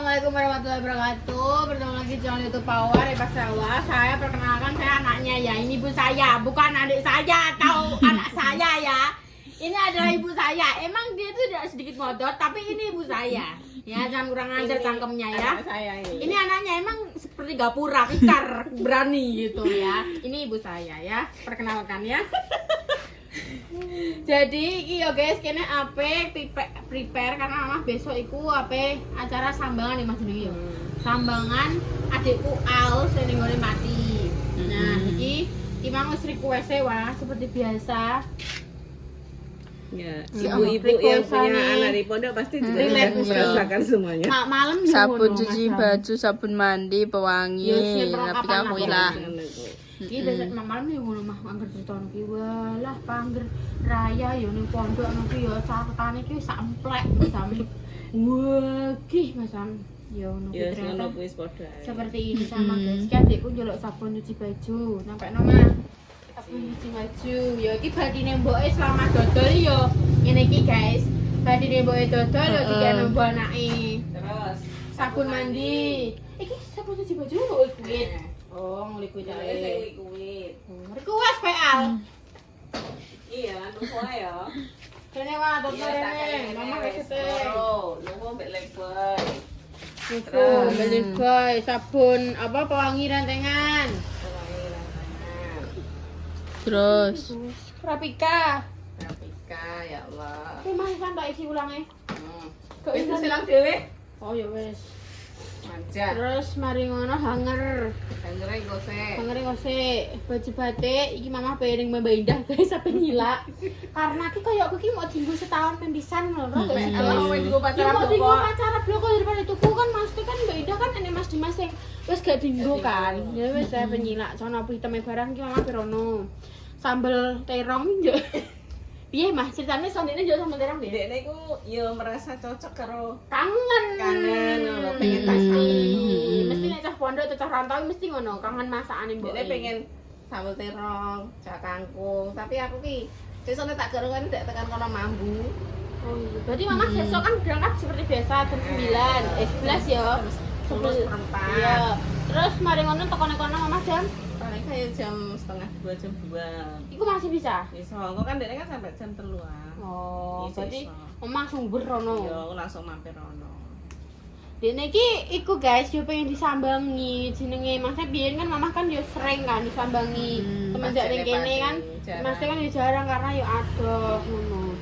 Assalamualaikum warahmatullahi wabarakatuh. Bertemu lagi di channel YouTube Power Epa Sawah. Saya perkenalkan, saya anaknya ya. Ini ibu saya, bukan adik saya atau anak saya ya. Ini adalah ibu saya. Emang dia tuh tidak sedikit ngodot, tapi ini ibu saya. Ya, jangan kurang ajar cangkemnya ya. Ini anaknya emang seperti gapura, pikar, berani gitu ya. Ini ibu saya ya. Perkenalkan ya. Jadi iki yo guys, kene ape prepare karena Mama besok iku ape acara sambangan nih Mas jenenge yo. Sambangan adikku Al sing nggone mati. Nah, iki Imam wis request wah seperti biasa. Ya, ibu-ibu yang punya anak di pondok pasti juga merasakan semuanya. Malam sabun cuci baju, sabun mandi, pewangi, tapi aku hilang. Iki besok malam yo ngono mah angger critono ki walah pangger raya yo ning pondok niki yo catane iki sak emplek sami. Wah, ki Masan. Yo ngono ya ngono kuwi padha. Seperti ini sama guys. Ki adikku njaluk sabun cuci baju, sampai nomah. Sabun cuci baju. Yo iki badine mboke selama dodol yo ngene iki guys. Badine mboke dodol yo dikene mbok anake. Terus sabun mandi. Iki sabun cuci baju kok liquid. Oh, liquid ae. Request PL. Iya, nunggu ya. Kene wae dodol rene. Mama wis nunggu mbek Legoy. Beli guys, sabun apa pewangi rantengan. Terus Rapika. Ya Allah. Ki Mas kan tak isi ulange. Kok Itu iso silang dhewe. Oh ya wis. Manja. Terus mari ngono hanger. Hangere gosek. Hangere gosek. Baju batik iki Mama piring Mbak Indah guys sampe nyilak. Karena ki koyo aku ki mau dienggo setahun pisan ngono guys. Kalau kowe dienggo pacaran mau bloko. dienggo pacaran bloko daripada tuku kan maksudnya kan Mbak Indah kan ene Mas Dimas sing wis gak dienggo kan. Ya wis saya penyilak sono piteme barang ki Mama pirono. Sambel terong yo. Piye Mas ceritane sondene yo sambel terong piye? Dekne iku yo merasa cocok karo Kangen lho pengen tas. Mesti nek cah pondok cah rantau mesti ngono, kangen masakane mbok. Dekne pengen sambal terong, cak kangkung, tapi aku ki sesone tak garengan ndak tekan kono mambu. Oh iya. Berarti Mama besok kan berangkat seperti biasa jam 9, 11 ya. 11 Iya. Terus mari ngono tekan kono Mama jam paling kayak jam setengah 2 jam 2. iku masih bisa. Bisa, kok kan dekne kan sampai jam 3-an. Oh, Bisa, berarti bisa. Mama sumber rono. Yo aku langsung mampir rono. Dene iki iku guys yo pengen disambangi jenenge Masnya biyen kan Mama kan yo sering kan disambangi. Semenjak ning kene kan Masnya kan yo jarang karena yo adoh ngono.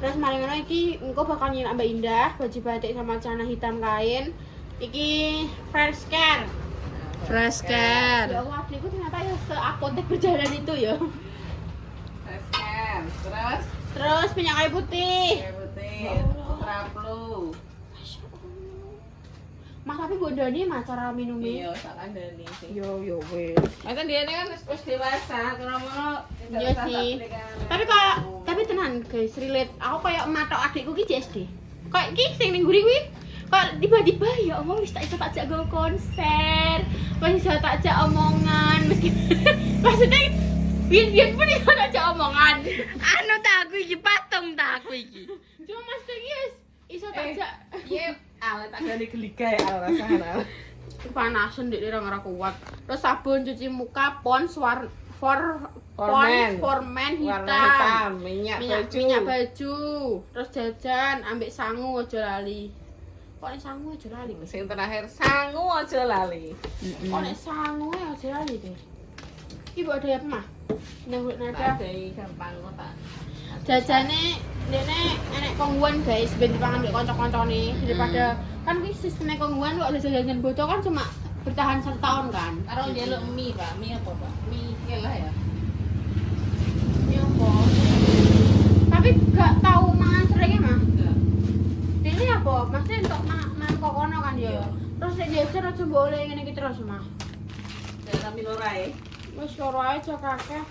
Terus mari ngono iki engko bakal nyilak Mbak Indah baju batik sama celana hitam kain. Iki fresh care. fresh care. Ya Allah, adikku ternyata ya seapotek berjalan itu ya. Resken, Terus minyak kayu putih. kayak putih, traplu. Mas tapi bodoni mah cara minumnya. Iya, tak kandani sih. Yo wes. Masa dia kan wis dewasa, krono Iya sih. Tapi tenan guys, relate. Aku kayak matok adikku ki SD. Kayak ki sing ning guri kuwi. Kok tiba-tiba ya Allah wis tak iso tak jak go konser. Wis iso tak jak omongan meski maksudnya biyen pun iso tak jak omongan. Anu tak aku iki patung tak aku iki. Cuma Mas Tegi wis iso tak jak. Iya, ale tak gani geliga ya al rasane. Panasan ndek ora kuat. Terus sabun cuci muka Pond's for men hitam. Minyak baju. Terus jajan ambek sangu aja lali. Kok nek sangu aja lali? Sing terakhir sangu aja lali. Kok nek sangu aja lali deh. Ibu ada apa mah? Nyambut nada. Dai gampang kok tak. Jajane dene enek kongguan guys ben dipangan mbek kanca-kancane daripada kan kuwi sistemnya kongguan kok ada jajan botol kan cuma bertahan 1 tahun kan. Karo njaluk mie, Pak. Mie apa, Pak? Mie lah ya. Ini apa? Tapi gak tahu mangan seringnya mah. Ini apa? Maksudnya untuk mangan kokono kan ya. Terus nek jajan aja boleh ngene iki terus mah. Dalam milorai. Wis loro ae aja kakek.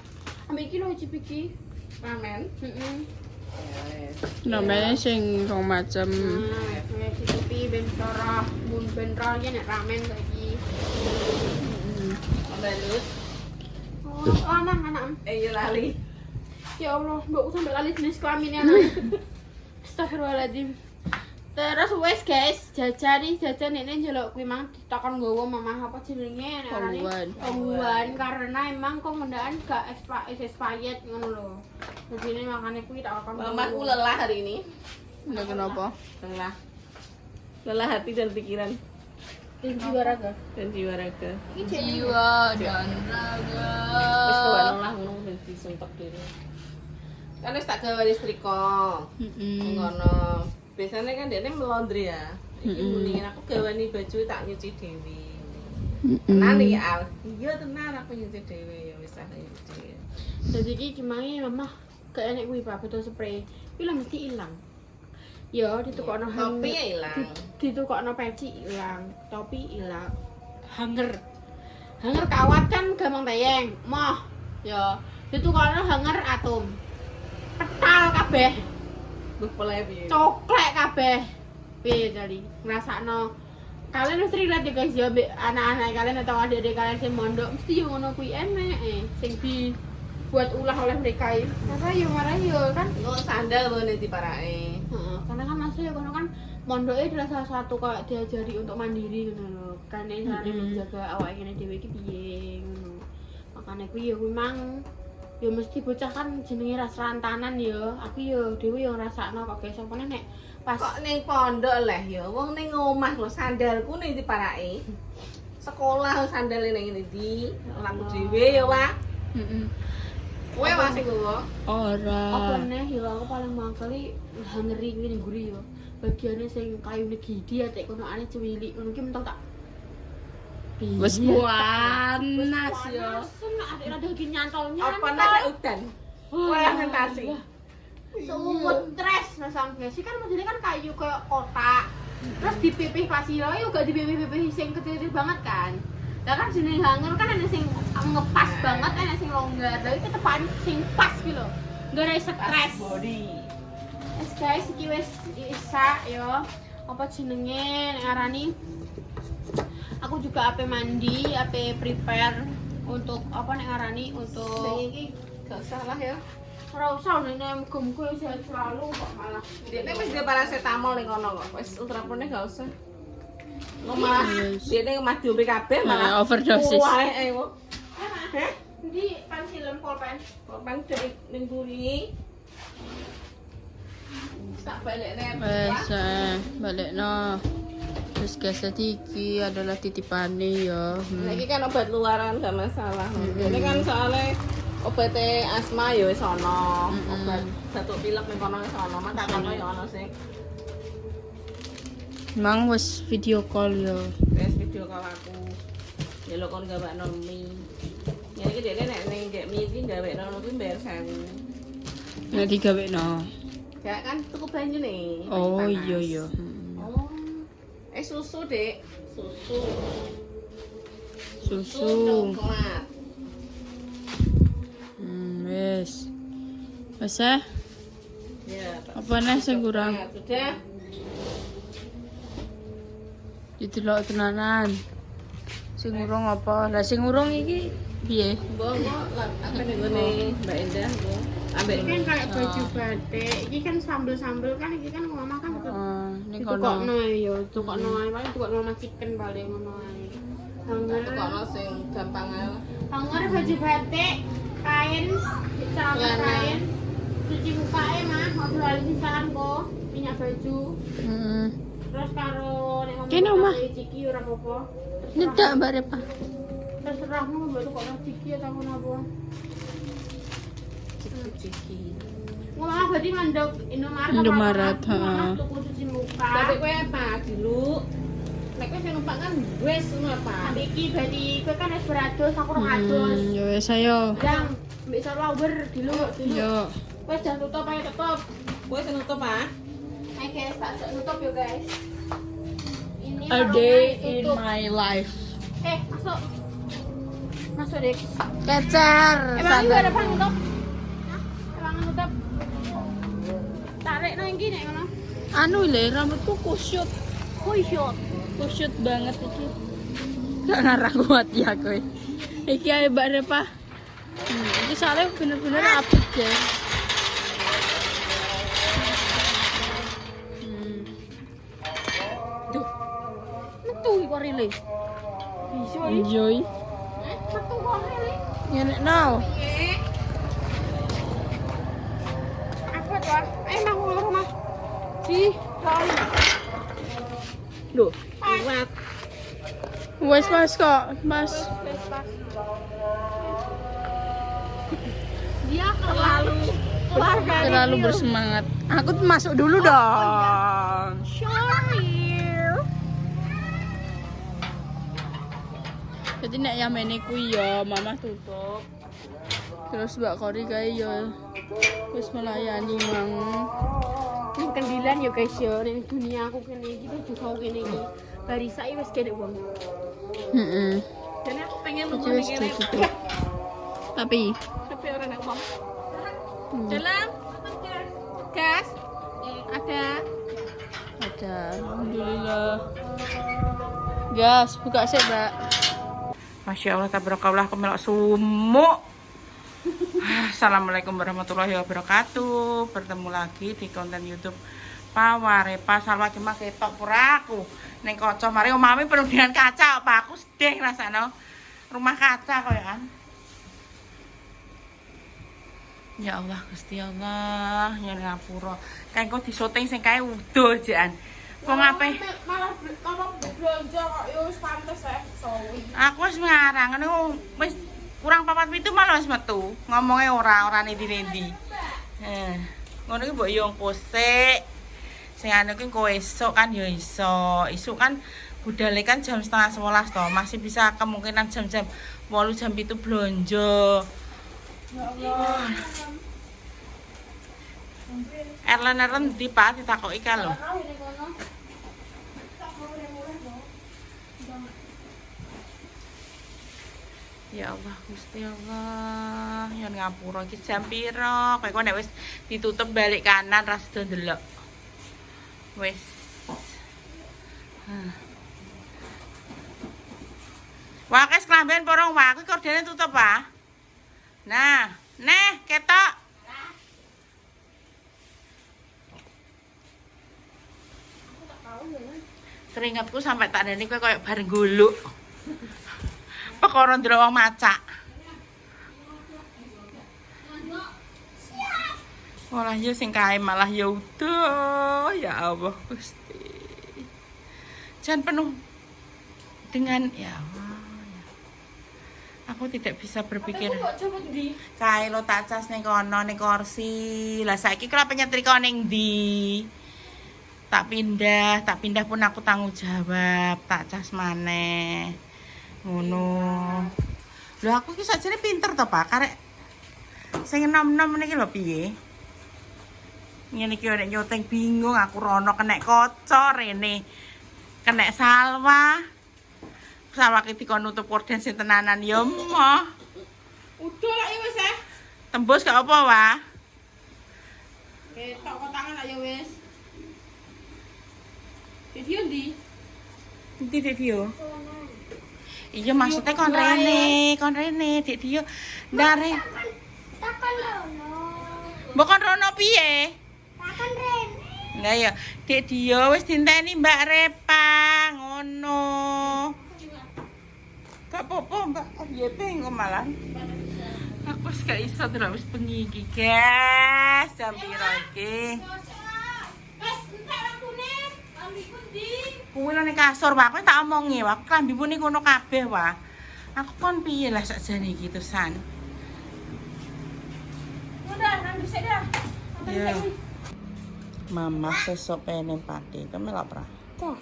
Ambek iki lho iki. Ramen. Heeh. Ya wes. Namanya sing rong macam. Nah, wis iki ben cara mun ben raya nek ramen saiki. Balut. Oh, anak-anak. Iya lali. Ya Allah, mbokku sampai lali jenis kelaminnya anak. Astagfirullahaladzim. Terus wes guys, jajan ini njaluk kuwi mang ditakon nggawa mamah apa jenenge nek arane tongguan karena emang komandan gak expired ngono lho. Jadi ini makane kuwi tak akan Mamaku lelah hari ini. Enggak kenapa? Lelah hati dan pikiran dan jiwa raga. dan jiwa raga. Jiwa dan raga. Wis kewan lah ngono wis disumpek dhewe. Kan wis tak gawe listrika. Ngono. Biasanya kan dia melondri ya. Iki mendingan aku gawani baju tak nyuci dhewe. Tenan iki Al. Iya tenan aku nyuci dhewe ya wis tak nyuci. Jadi iki cumange mamah gak enek kuwi Pak, botol spray. Kuwi lah mesti ilang. Ya ditukokno Topi ya ilang. Ditukokno peci ilang, topi ilang. Hanger kawat kan gampang tayeng. Moh ya ditukokno hanger atom. Petal kabeh. Duh pelep piye. Coklek kabeh. Piye tadi? Ngrasakno kalian mesti lihat ya guys ya anak-anak kalian atau adik-adik kalian sing mondok mesti yo ngono kuwi enek sing buat ulah oleh mereka ya. Marah yo kan. Kok sandal boleh diparake. Heeh, karena kan masih ya kan mondoknya adalah salah satu kayak diajari untuk mandiri gitu loh. Kan ini cara menjaga awake ngene dhewe iki piye ngono. Makane kuwi ya memang ya mesti bocah kan jenenge ras rantanan ya. Aku ya dhewe ya ngrasakno kok guys apa nek pas Kok ning pondok leh ya, wong ning omah lho sandalku ning diparake. Sekolah sandal ning ngene ndi, laku dhewe ya, Wak. Heeh. Kowe masih gowo. Ora. apa neh ya aku paling mangkali ngeri kuwi ning guri ya. Bagiane sing kayune gidi atik kono ane cuwilik ngono ki mentok tak Wes panas ya. Seneng adik rada iki nyantol. Apa nek udan? Wah, sensasi. Semut stres masang besi kan modelnya kan kayu kayak kotak. Terus dipipih pasir yo gak dipipih-pipih sing kecil-kecil banget kan. Lah kan jenenge hanger kan ana sing ngepas banget, ana sing longgar. Lah itu tepan sing pas gitu lho. Gak ada stres. Body. Wes guys, iki wis isa yo. Apa jenenge nek arani? Aku juga ape mandi, ape prepare untuk apa nek arani Sing untuk iki gak salah ya. ora usah nek muga-muga sehat selalu kok malah. Dene wis dia paracetamol ning kono kok. Wis ultrapone gak usah. Ngomah, dene mah diombe kabeh malah Overdosis. Wae ayo. Heh, ndi pensil pulpen? Pulpen dek ning buri. Tak balekne. Wes balekno. Terus guys iki adalah titipane ya. Iki kan obat luaran gak masalah. Ini kan soalnya obat asma ya wis ana. Obat batuk pilek ning kono wis ana. Mak tak kono ya ana sing. Mang wis video call ya. Wis video call aku. Ya lho kon gawakno mie. Ya iki dene nek ning gek mie iki gawekno kuwi bayar 1000. Nek digawekno. Ya kan tuku banyu nih. Oh panas. iya. Oh. Susu, Dek. Susu Susu. coklat. Wes. Wes Ya. apa nih sing kurang? Sudah. Didelok tenanan. Sing urung apa? Lah sing urung iki piye? Mbok lah apa ning ngene Mbak Endah, Bu. Ambek Ini kan kayak baju batik, ini kan sambel-sambel kan, ini kan mama kan Ning ditukokno kono. ya, ditukokno ae paling ditukokno sama chicken paling ngono ae. Hanger, kono sing gampang ae. hanger baju batik, kain, celana kain, cuci muka mah, ngobrol lali sisakan kok, minyak baju, Heeh. terus karo nek Kene, Omah. ciki ora apa-apa. Nyedak Mbak Repa. Terserahmu mbok tukokno ciki atau ngono apa. Ciki. Ngomong berarti mandok Indomaret. Indomaret, heeh. Tuku cuci muka. Tapi kowe apa dulu? Nek kowe sing numpak kan wis ngono apa? Iki berarti kowe kan wis beratus, aku rong atus. Ya wes ayo. Dang, mbek lower dulu. Yo. Wes jangan tutup ayo tutup. Kowe sing nutup ah. Ayo guys, tak tutup yo guys. Ini A day in my life. masuk. Masuk deh. Kecer. Emang ini ada penutup? Hah? Emang nutup? Tarik nang iki nek ngono. Anu le rambutku kusyut. Kusyut banget iki. Gak ngarah kuat ya kowe. Iki ae Mbak Repa. Iki soalnya bener-bener apik guys. le. Enjoy. Metu kok le. Ngene now. Piye? Apa tuh? Emang ulo rumah. Di lali. Loh, kuat. Wes mas kok, mas. Dia terlalu Bersemangat. Aku masuk dulu dong. Jadi nek yang ini kuwi ya mama tutup. Terus Mbak Kori kae ya wis melayani mang. Ning kendilan ya guys ya, ning dunia aku kene iki juga kene iki. Barisa iki wis kene wong. Heeh. Dan aku pengen Jadi ngomong wis kene. tutup. Tapi Tapi orang nak ngomong. Dalam gas ada. alhamdulillah. Gas, buka sih, Mbak. Masya Allah, tabarakallah, aku melok sumuk. Assalamualaikum warahmatullahi wabarakatuh. Bertemu lagi di konten YouTube Pawarepa. Salwa cuma ketok puraku. Neng kaca mari omami penuh dengan kaca, apa aku sedih rasanya. Rumah kaca koyokan. Ya Allah, Gusti Allah, yang ngapura. Kae kok disyuting sing kae udo jan. Wong ape? Malah belanja kok ya wis pantes sawi. Aku wis ngarang ngono wis kurang 4 malah wis metu. Ngomongnya ora nendi-nendi. Ngono iki mbok yo posik. Sing anu ki kowe esuk kan yo iso. Isuk kan budale kan jam 10:30 toh. Masih bisa kemungkinan jam-jam 8 jam itu blonjo. Ya Allah. Erlen di Pak ditakoki ka lho. Ya Allah, Gusti Allah, yang ngapura iki jam piro? Kowe nek wis ditutup balik kanan ras do ndelok. Wis. Wah, kes klamben porong wae, kuwi kordene tutup, Pak. Nah, ketok. Keringatku sampai tak dene kowe koyo bareng goluk. Perkara ndelok wong macak. Malah yo sing kae malah ya udah. Ya Allah Gusti. Jangan penuh dengan ya Allah. Aku tidak bisa berpikir. Kae lo tak cas ning kono ning kursi. Lah saiki kira penyetrika ning ndi? Tak pindah pun aku tanggung jawab, tak cas maneh. Ngono. Lho aku iki sajane pinter to, Pak. Karek sing enom-enom niki lho piye? Ngene iki nek nyoteng bingung aku rono kena kaca rene. Kena salwa. Salwa iki dikon nutup korden sing tenanan ya moh. Udah lah ya wis Tembus gak apa, Wah? Ketok kok tangan lah ya wis. Video ndi? Nanti video. Iya maksudnya kon rene, Dik Dio. Ndare. Takon rono. Mbok kon rono piye? Takon rene. Lah ya, Dik Dio wis dinteni Mbak Repa, ngono. Gak apa-apa, Mbak. Ya tengok malah. Aku wis gak iso terus wis bengi iki, guys. Jam piro iki? Wes entek waktune. Ambiku ndi? Kuwi nang kasur, Pak. Kowe tak omongi, Wah. Klambimu niku ngono kabeh, Wah. Aku kon piye lah sakjane iki terusan. Udah, nang bisa dah. Ya. Mama sesok pengen pati, kamu melak pra? Tuh.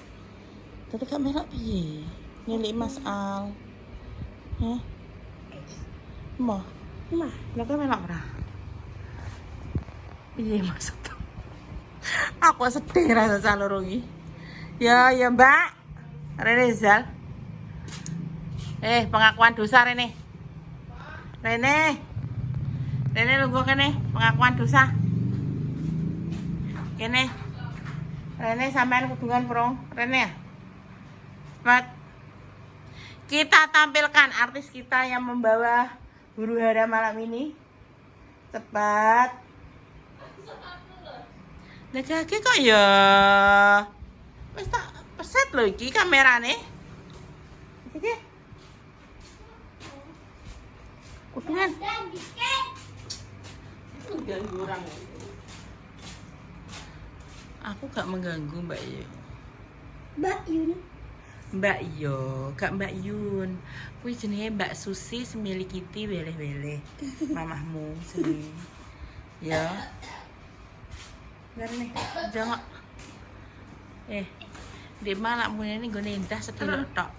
Tapi kamu melak piye? Nyelik Mas Al. Heh. Mah, lah kamu melak pra? Piye maksudnya? Aku sedih rasa calon iki. Ya, Mbak. Rene Zal. Pengakuan dosa Rene. Rene lungguh kene, pengakuan dosa. Kene. Rene sampean hubungan prong. Rene ya. Cepat. Kita tampilkan artis kita yang membawa huru hara malam ini. Cepat. Lah kaki kok ya. Wis tak peset lho iki kamerane. Iki. Kuduan. Ganggu orang. Aku gak mengganggu Mbak Yu. Mbak Yun. Mbak Yo, gak Mbak Yun. Kuwi jenenge Mbak Susi semili kiti weleh-weleh. Mamahmu sini. Ya. Ngene, jangan. Di malah mune ning gone endah sedilok tok.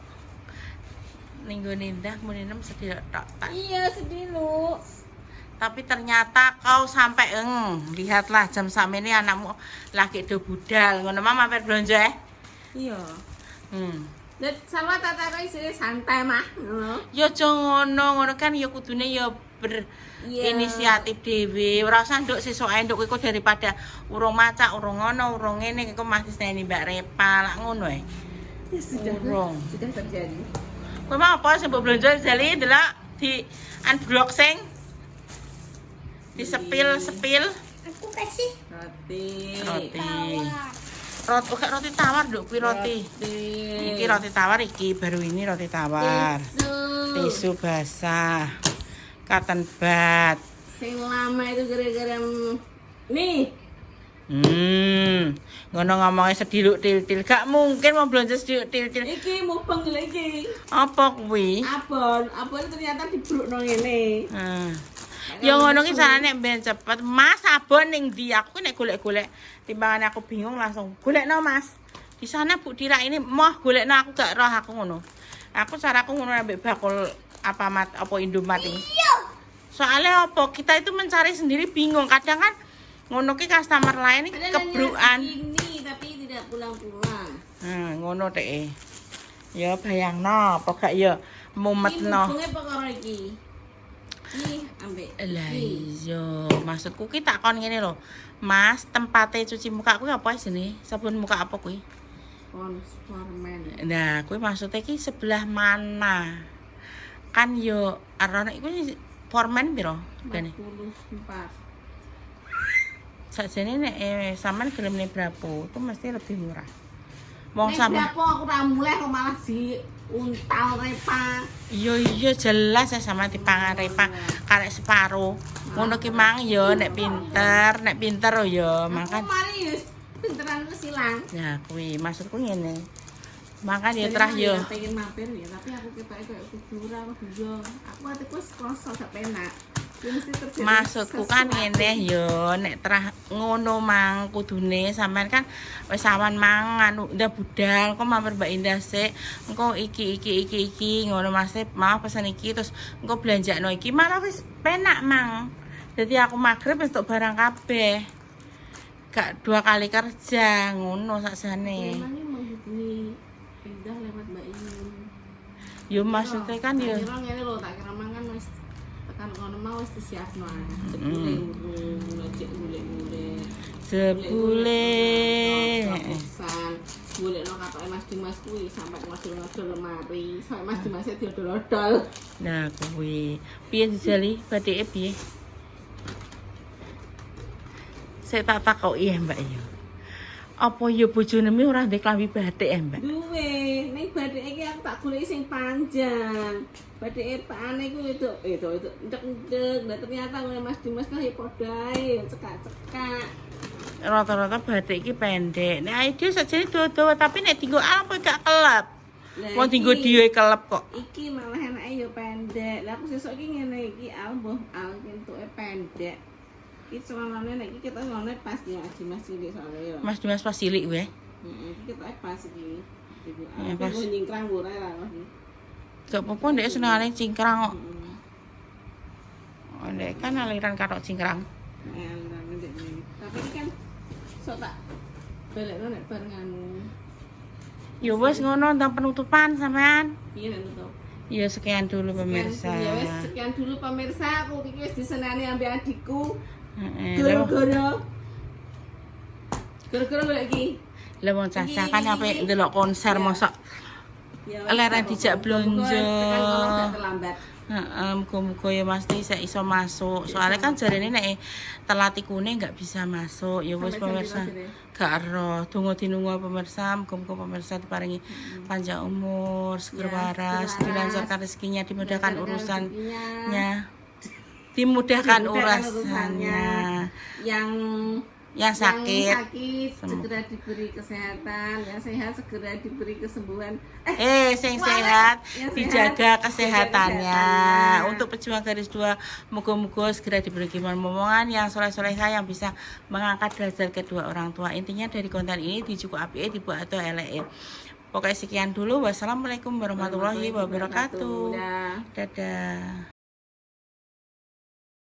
Ning gone endah mune nem sedilok tok. Iya, sedih Tapi ternyata kau sampai lihatlah jam sakmene anakmu lagi do budal. Ngono mah mampir blonjo Iya. Dan sama tata kok isine santai mah, ngono. Ya aja ngono kan ya kudune ya berinisiatif dhewe. Ora usah nduk sesuke nduk iku daripada urung macak, urung ngono, urung ngene iku masih neni Mbak Repa lak ngono ae. Ya sudah. Urung. Sudah terjadi. Kowe mau apa sing mbok blonjo jali delok di unboxing. Disepil. Aku kasih Roti. Roti tawar nduk kuwi roti. Iki roti tawar iki baru ini roti tawar. Tisu basah. Cotton bud. Sing lama itu gara-gara nih. Ngono ngomongnya sediluk til-til. Gak mungkin mau belanja sediluk til-til. Iki mubeng lho iki. Apa kuwi? Abon ternyata dibrukno ngene. Ya ngono ki carane ben cepet. Mas abon ning ndi? Aku nek golek-golek timbangan aku bingung langsung golekno Mas. Di sana Bu Dira ini moh golekno aku gak roh aku ngono. Aku caraku ngono ambek bakul apa Indomaret ini. Soalnya apa? Kita itu mencari sendiri bingung. Kadang kan ngono ki customer lain iki kebrukan. Ini tapi tidak pulang-pulang. Ngono teh. Ya bayangno, apa gak ya mumetno. Ini perkara iki. Nih, ambek. Lah iya, maksudku ki tak kon ngene lho. Mas, tempate cuci muka kuwi apa jenenge? Sabun muka apa kuwi? Formen. Nah, kuwi maksudnya ki sebelah mana? Kan yo arane iku formen piro? 44. Sakjane nek sampean gelem ne berapa, itu mesti lebih murah. Wong Nek sampean berapa aku ra mulai kok malah di untal Repa. iya jelas ya sama dipangan Repa karek separo. Ngono ki mang yo nek pinter yo makan. Aku mari wis pinteran wis ilang. Ya kuwi maksudku ngene. Makan ya terah yo. Pengen mampir ya, tapi aku ketoke koyo kudura yo. Aku atiku wis krasa gak penak. Ya mesti terjadi. Maksudku kan ngene yo nek terah ngono mang kudune sampean kan wis awan mangan udah budal kok mampir Mbak Indah sik engko iki ngono Mas mau pesen iki terus engko belanjakno iki malah wis penak mang. Jadi aku magrib wis tok barang kabeh. Gak 2 kali kerja ngono sakjane. Memangnya menghubungi Indah lewat Mbak Inun. Yo maksudnya kan yo kira ngene lho, tak kira mangan wis tekan kono mau wis disiapno. Jebule ngecek jebule. Pesan golekno katoke Mas Dimas kuwi sampai ngodol-ngodol lemari, sampai Mas Dimas e diodol-odol. Nah kuwi piye dijali batike piye? Saya tak takoki ya Mbak ya. Apa ya bojone mi ora ndek klambi batik ya Mbak? Duwe, ning bathike iki aku tak goleki sing panjang. Bathike pakane ku itu ndek-ndek. Lah ternyata ngene Mas Dimas kan ya padha ae, cekak-cekak. Rata-rata batik iki pendek. Nek ide sajane dawa-dawa tapi nek dienggo apa gak kelep. Wong dienggo dhewe kelep kok. Iki malah enake ya pendek. Lah aku sesuk iki ngene iki mbuh kentuke pendek. Iki celana nek iki ketok ngene pas ya Mas cilik soalnya ya. Mas Dimas pas cilik wae. Iki ketoke pas iki. Ya, pas. Aku nyingkrang ora lah iki. Gak apa-apa ndek senengane cingkrang kok. Ndek kan aliran katok cingkrang. Tapi kan sok tak balekno nek barenganmu. Ya wis ngono tentang penutupan sampean. Iya nek tutup. Ya sekian dulu pemirsa. Ya wis sekian dulu pemirsa, aku iki wis disenani ambek adikku. Heeh. Gara-gara golek iki. Lah wong cacah kan ape ndelok konser mosok Ya leren dijak blonjo. Tekan kono gak terlambat. Heeh, muga-muga ya mesti saya iso masuk. Soalnya kan jarene nek telat ikune nggak bisa masuk. Ya wis Sampai pemirsa. jam piro, Gak ero, tunggu dinunggu pemirsa, muga-muga pemirsa diparingi panjang umur, seger Ya, waras, seger waras. dilancarkan rezekinya, dimudahkan Dimudahkan urusannya. Dimudahkan Dimudahkan urusannya. Yang Yang sakit. Sembuh. Segera diberi kesehatan, yang sehat segera diberi kesembuhan. Sing Wah, sehat yang dijaga sehat, kesehatannya. kesehatannya. Untuk pejuang garis 2, moga-moga segera diberi momongan yang soleh-soleha yang bisa mengangkat derajat kedua orang tua. Intinya dari konten ini dicukup api dibuat atau elek. Pokoknya sekian dulu. Wassalamualaikum warahmatullahi wabarakatuh. Dah. Dadah.